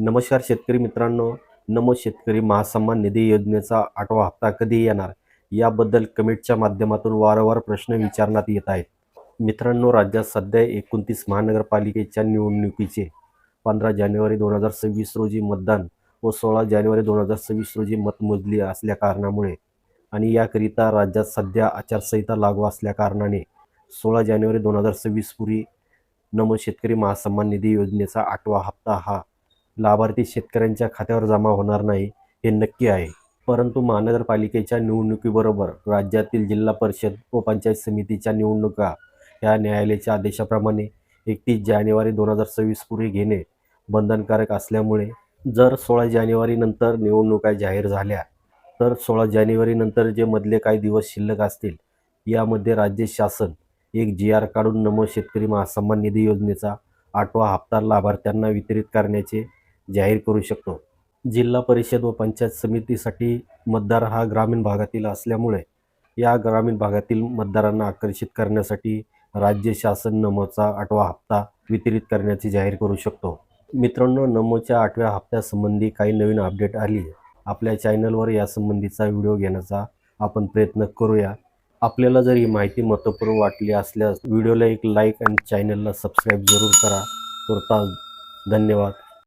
नमस्कार शेतकरी मित्रांनो. नमो शेतकरी महासन्मान निधी योजनेचा 8वा हप्ता कधी येणार याबद्दल कमेंटच्या माध्यमातून वारंवार प्रश्न विचारण्यात येत आहेत. मित्रांनो, राज्यात सध्या 29 महानगरपालिकेच्या निवडणुकीचे 15 जानेवारी 2026 रोजी मतदान व 16 जानेवारी 2026 रोजी मतमोजणी असल्या कारणामुळे आणि याकरिता राज्यात सध्या आचारसंहिता लागू असल्या कारणाने 16 जानेवारी 2026 पूर्वी नमो शेतकरी महासन्मान निधी योजनेचा 8वा हप्ता हा लाभार्थी शेतकऱ्यांच्या खात्यावर जमा होणार नाही हे नक्की आहे. परंतु महानगरपालिकेच्या निवडणुकीबरोबर राज्यातील जिल्हा परिषद व पंचायत समितीच्या निवडणुका ह्या न्यायालयाच्या आदेशाप्रमाणे 31 जानेवारी 2026 पूर्वी घेणे बंधनकारक असल्यामुळे जर 16 जानेवारी नंतर निवडणुका जाहीर झाल्या तर 16 जानेवारी नंतर जे मधले काही दिवस शिल्लक असतील यामध्ये राज्य शासन एक GR काढून नमो शेतकरी महासन्मान निधी योजनेचा 8वा हप्ता लाभार्थ्यांना वितरित करण्याचे जाहीर करू शकतो. जिल्हा परिषद व पंचायत समितीसाठी मतदार हा ग्रामीण भागातील असल्यामुळे या ग्रामीण भागातील मतदारांना आकर्षित करण्यासाठी राज्य शासन नमोचा 8वा हप्ता वितरित करण्याचे जाहीर करू शकतो. मित्रांनो, नमोच्या 8व्या हप्त्यासंबंधी काही नवीन अपडेट आली आहे. आपल्या चॅनलवर यासंबंधीचा व्हिडिओ घेण्याचा आपण प्रयत्न करूया. आपल्याला जर ही माहिती महत्त्वपूर्ण वाटली असल्यास व्हिडिओला एक लाईक आणि चॅनलला सबस्क्राईब जरूर करा. तुर्तास धन्यवाद.